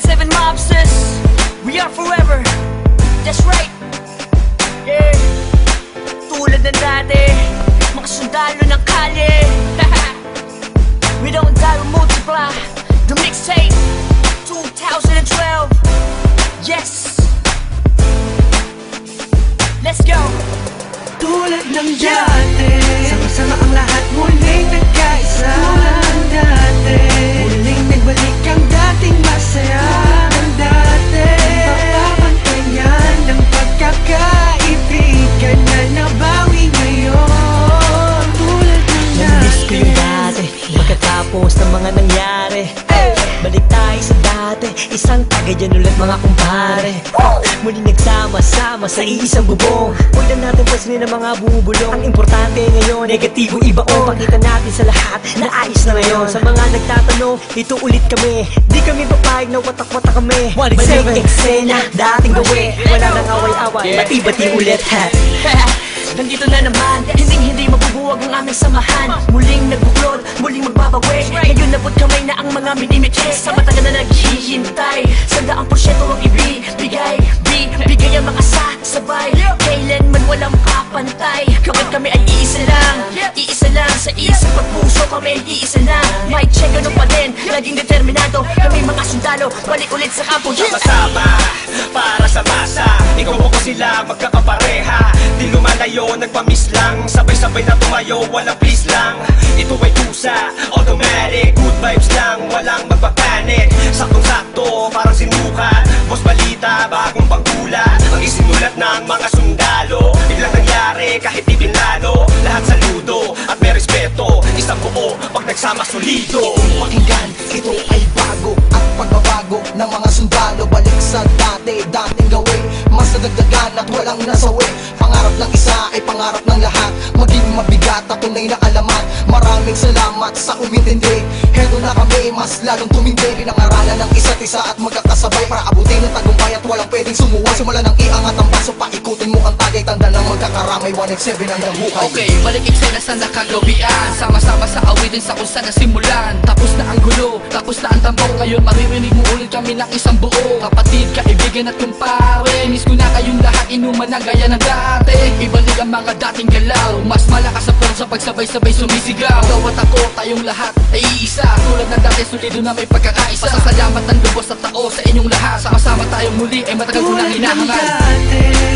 197 mobsters, we are forever. That's right. Yeah. Tulad ng dati, mga sundalo ng kalye. We don't die, we multiply. The mixtape 2012. Yes. Let's go. Tulad ng dati, sama-sama ang lahat muling nagkaisa. Tulad ng dati, muling nagbalik ang dating masaya. Ng dati, papapantayan ng pagkakaibigan na nabawi ngayon. Tulad ng dati. Namiss ko yung dati, pagkatapos ng mga nangyari. Balik tayo sa dati, isang tagayan ulit mga kumpare. Muling nagsama-sama sa iisang bubong. Huwag na natin pansinin ang mga bubulong. Ang importante ngayon, negatibo ibaon. Pakita natin sa lahat na ayos na ngayon. Sa mga nagtatanong, ito ulit kami. Di kami papayag na watak-watak kami. Balik eksena, dating gawin. Wala nang away-away, bati-bati ulit ha. Nandito na naman, hindi mabubuwag ang aming samahan. Muling nagbuklod, muling magbabawi. Ngayon nabot kamay na ang mga minimitres. Sa matagal na naghihintay, 100% ang ibibigay. Bigay ang mga sabay, kailanman walang kapantay. Kami ay iisa lang sa isang pagpuso. Kami ay iisa lang, may check ano pa din. Laging determinado, kami mga sundalo. Balik ulit sa kampo, sama-sama, para sa masa. Ikaw ako sila, magkakapareha. Di lumalayo, nagpamiss lang. Sabay-sabay na tumayo, walang please lang. Ito ay tusa, automatic. Good vibes lang, walang magpapanik. Saktong-sakto, parang sinukat. Boss balita, bagong pagkula. Ang isinulat ng mga sundalo. Biglang nangyari, kahit di pinlano. Lahat saludo, at may respeto. Isang buo, pag nagsama solido. Pakinggan, ito ay bago at pagbabago ng mga sundalo. Balik sa dating gawin. Mas nadagdagan at walang nasawi. Pangarap ng isa ay pangarap ng lahat. Maging mabigat at tunay na alamat. Maraming salamat sa umintindi. Heto na kami, mas lalong tumindi. Pinangaralan ng isa't isa at magkakasabay para abutin ang tagumpay at walang pwedeng sumuway. Simula ng iangat ang baso, paikutin mo ang tagay. Tanda ng magkakaramay, 187 ang buhay. Okay, balik eksena sa nakagawian. Sama-sama sa awitin sa kung saan nasimulan. Tapos na ang gulo, tapos na ang tambok. Ngayon maririnig mo ulit kami ng isang buo. Kapatid, kaibigan at kumpare. Miss ko na kayong lahat, inuman na gaya ng dati. Ibalik ang mga dating galaw. Mas malakas sa sa pagsabay-sabay sumisigaw. Ikaw at ako, tayong lahat ay iisa. Tulad ng dati, solido na may pagkakaisa. Pasasalamat ng lubos at tao sa inyong lahat. Sama-sama tayong muli, ay matagal ko nang hinahangal.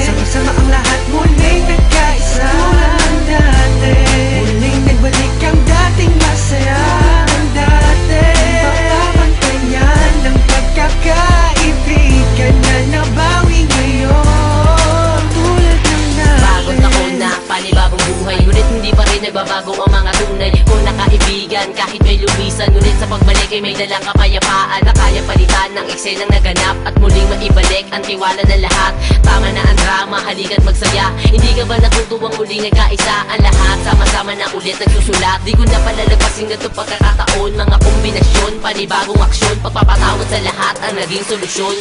Sama-sama ang lahat muling nagkaisa. Tulad ng dati, muling nagbalik ang dating masaya. Ng dati, papapantayan ng pagkakaibigan na nabawi ngayon. Tulad ng dati. Bagong taon na, panibagong buhay. Ngunit hindi pa rin nagbabago ang mga tunay ko na kaibigan. Kahit may lumisan, ngunit sa pagbalik ay may dalang kapayapaan na kaya palitan ng eksenang naganap at muling maibalik ang tiwala ng lahat. Tama na ang drama, halika't magsaya. Hindi ka ba natutuwang muling nagkaisa ang lahat? Sama-sama na ulit nagsusulat. Di ko na palalagpasin ganito pagkakataon. Mga kombinasyon, panibagong aksyon. Pagpapatawad sa lahat ang naging solusyon.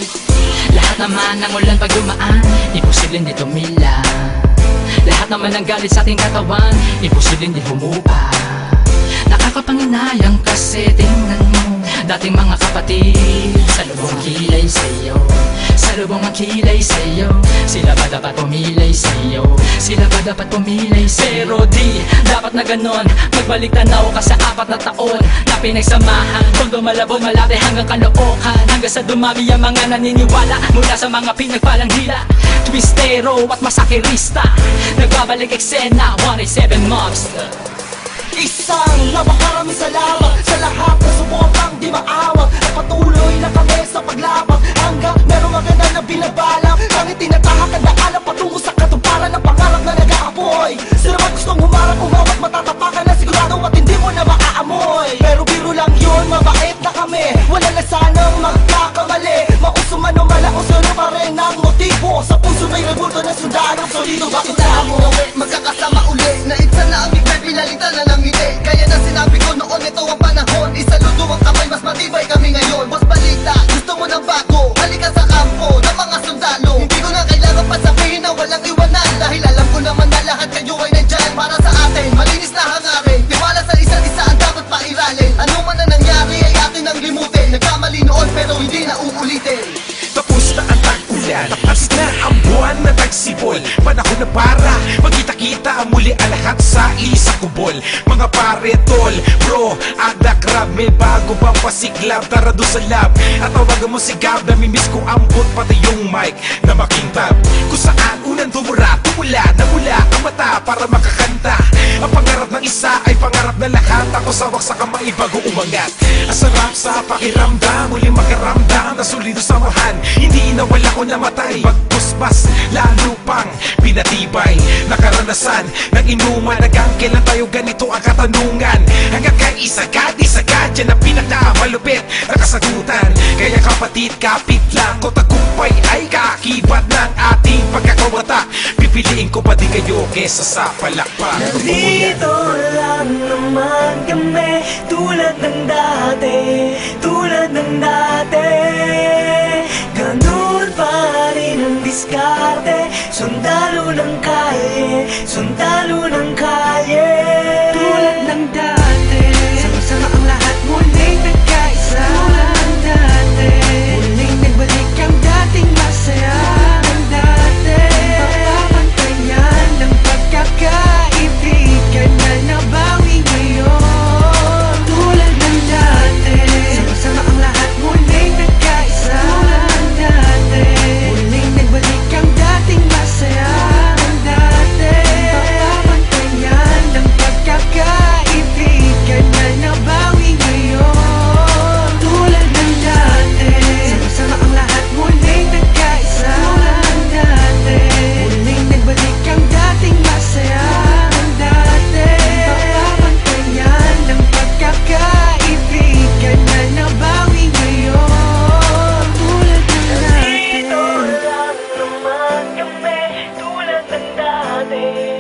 Lahat naman ng ulan pag dumaan, imposibleng di tumila. Lahat naman ng galit sa ating katawan, imposibleng di humupa. Nakakapanginayang kasi tingnan mo dating mga kapatid, salubong ang kilay sa'yo. Salubong ang kilay sa'yo. Sila ba dapat pumilay sa'yo? Sila ba dapat pumilay sa'yo? Pero di dapat na ganon. Magbalik tanaw ka sa 4 na taon na pinagsamahan. Tondo malabon malate hanggang kalookan. Hanggang sa dumami ang mga naniniwala mula sa mga pinagpalang hila. Twistero at masakirista, nagbabalik eksena, 187 Mobster. Isang napakaraming salamat sa lahat na subukang di maawag. At patuloy na kami sa paglabang hanggang merong maganda na binabalak. Ang itinatahak ang daalan patungo sa katuparan ng pangarap na nag-aapoy. Sila man gustong humarap, umawat, matatapakan na sigurado at hindi mo na maaamoy. Pero biro lang yun, mabait na kami. Wala na sanang magkakamali. Mauso man o malauso na pa rin ang motibo. Sa puso may rebulto na sundalo, solido bakit mo magkakasama uli. Naitsa na ang bigay, pinalitan na ng ngiti. Kaya na sinabi ko noon, ito ang panahon. Isaludo ang kamay, mas matibay kami ngayon. Boss balita, gusto mo ng bago. Halika sa kampo ng mga sundalo. Hindi ko na kailangan pa sabihin na walang iwanan. Dahil alam ko naman na lahat kayo ay nandyan para sa atin. Malinis na hangarin, tiwala sa isa't isa ang dapat pairalin. Ano man na nangyari ay atin ang limutin. Nagkamali noon pero hindi di na uulitin. Tapos na ang tag-ulan, tapos na ang buwan na tagsibol. Panahon na para magkita-kita muli ang lahat sa isang kubol. Mga pare, tol, bro, ada crab, may bago bang pasiklab? Tara doon sa lab at tawagan mo si Gab. Namimiss ko ambot pati yung mic na makintab. Kung saan unang tumura, tumula, namula ang mata para makakanta. Ang pangarap ng isa ay pangarap na lahat. Ako sawak sa kamay bago umangat. Ang sarap sa pakiramdam, muli makaramdam na solido samahan. Hindi nawala ko namatay, pagpusbas lalo pang pinatibay. Nakaranasan ng inuman, hanggang kailan tayo ganito ang katanungan. Hanggang kay isa-gad, dyan ang pinakamalupit na kasagutan. Kaya kapatid, kapit lang ko, tagumpay ay kaakibat ng ating pagkakawata. Pipiliin ko pa di kayo kesa sa palakpak. Nandito lang naman kami, tulad ng dati, tulad ng dati. Ganun pa rin ang diskarte, sundalo ng kalye, sundalo ng kalye. Tulad ng dati, sama-sama ang lahat muling nagkaisa. Tulad ng dati, muling nagbalik ang dating masaya. Ng dati, papapantayan ng pagkakaibigan na nabawi ngayon. Tulad ng dati, sama-sama ang lahat muling nagkaisa. Tulad ng dati, muling nagbalik ang dating masaya. Ng dati, papapantayan ng pagkakaibigan na nabawi ngayon. Tulad ng dati, sama-sama ang lahat muling nagkaisa. Tulad ng dati, muling nagbalik ang dating masaya. Ng dati, papapantayan ng pagkakaibigan na nabawi ngayon. Tulad ng dati. Nandito lang naman kami, tulad ng dati.